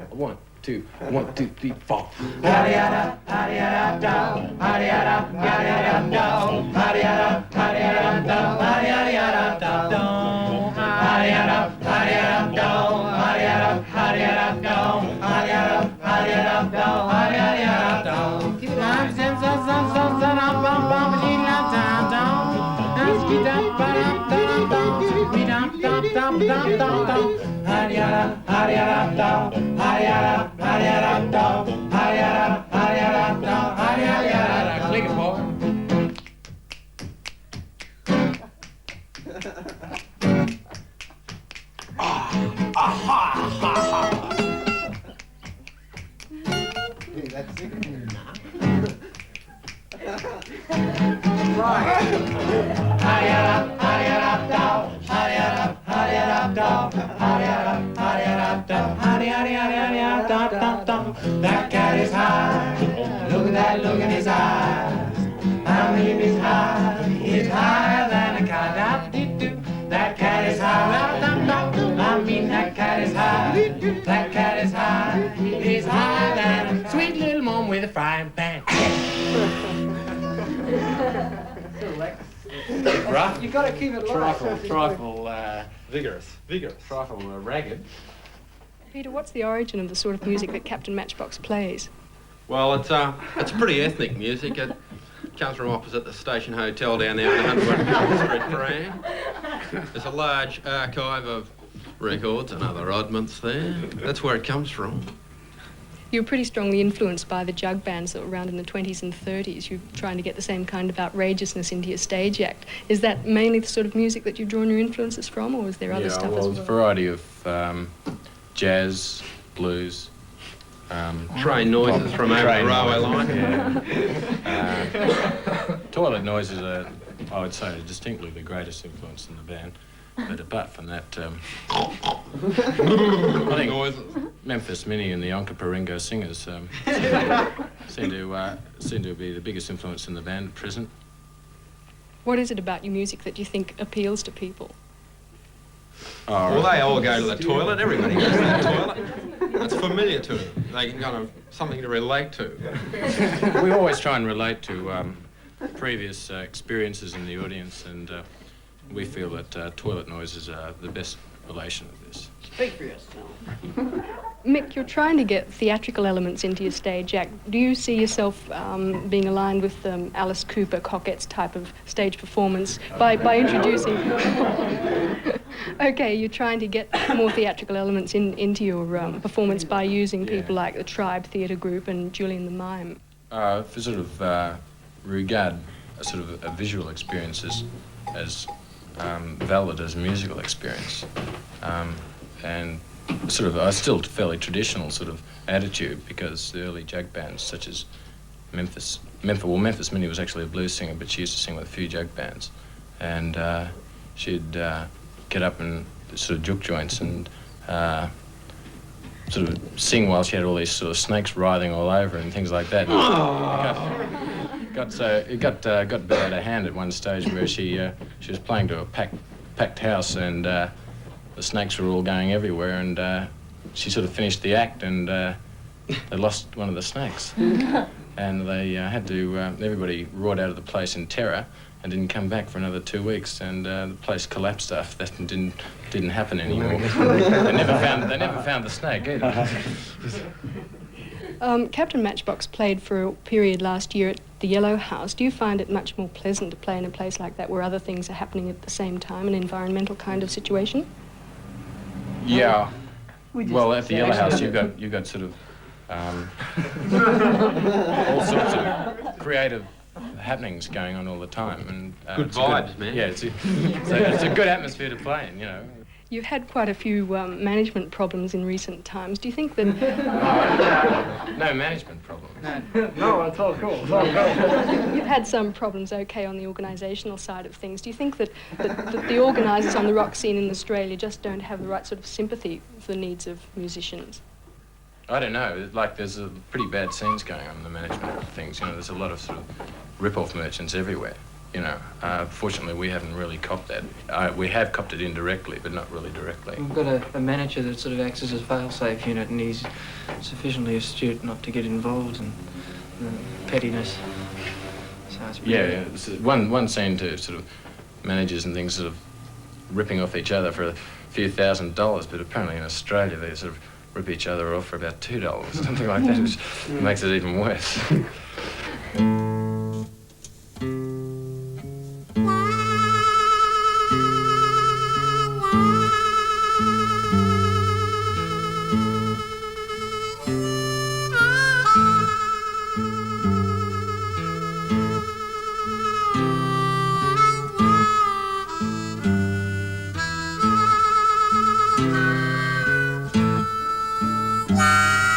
1, 2, 1, 2, 3, 4. Click it, boy. That's it. That cat is high. Look at that look in his eyes. I mean, he's high. He's higher than a cat. That cat is high. I mean, that cat is high. That cat is high. He's higher than a sweet little mom with a frying pan. Rough. You got to keep it light. Trifle, Vigorous. trifle ragged. Peter, what's the origin of the sort of music that Captain Matchbox plays? Well, it's pretty ethnic music. It comes from opposite the station hotel down there on 101 Street, Prahran. There's a large archive of records and other oddments there. That's where it comes from. You were pretty strongly influenced by the jug bands that were around in the 20s and 30s. You're trying to get the same kind of outrageousness into your stage act. Is that mainly the sort of music that you've drawn your influences from, or is there other stuff as well? There's a variety of jazz, blues, Train noises from over the railway line. Yeah. Toilet noises are, I would say, distinctly the greatest influence in the band. But apart from that, I think Memphis Mini and the Onkaparingo Singers seem to be the biggest influence in the band at present. What is it about your music that you think appeals to people? Well, they all go to the toilet. Everybody goes to the toilet. It's familiar to them. They can kind of something to relate to. We always try and relate to previous experiences in the audience, and we feel that toilet noises are the best relation of this. Speak for yourself. Mick, you're trying to get theatrical elements into your stage act. Do you see yourself being aligned with Alice Cooper, Cockett's type of stage performance by introducing... Okay, you're trying to get more theatrical elements into your performance by using people like the Tribe Theatre Group and Julian the Mime. For sort of regard a sort of a visual experience as valid as a musical experience, and sort of a still fairly traditional sort of attitude, because the early jug bands such as Memphis Mini was actually a blues singer, but she used to sing with a few jug bands, and she'd get up and sort of juke joints and sort of sing while she had all these sort of snakes writhing all over and things like that. It got a bit out of hand at one stage where she was playing to a packed house, and the snakes were all going everywhere, and she sort of finished the act, and they lost one of the snakes, and they had to. Everybody roared out of the place in terror and didn't come back for another 2 weeks, and the place collapsed after that and didn't happen anymore. They never found the snake either. Captain Matchbox played for a period last year at the Yellow House. Do you find it much more pleasant to play in a place like that where other things are happening at the same time, an environmental kind of situation? Yeah. Well, at the Yellow House, you've got sort of all sorts of creative happenings going on all the time, and good vibes, man. Yeah, it's a good atmosphere to play in, you know. You've had quite a few management problems in recent times. Do you think that... No management problems. No, it's all cool. You've had some problems, okay, on the organisational side of things. Do you think that the organisers on the rock scene in Australia just don't have the right sort of sympathy for the needs of musicians? I don't know. Like, there's pretty bad scenes going on in the management of things. You know, there's a lot of sort of rip-off merchants everywhere. you know, fortunately we haven't really copped that. We have copped it indirectly, but not really directly. We've got a manager that sort of acts as a fail-safe unit, and he's sufficiently astute not to get involved in pettiness. So it's pretty Yeah, it's one scene to sort of managers and things sort of ripping off each other for a few $1,000s, but apparently in Australia they sort of rip each other off for about $2, something like that, which makes it even worse. Wow.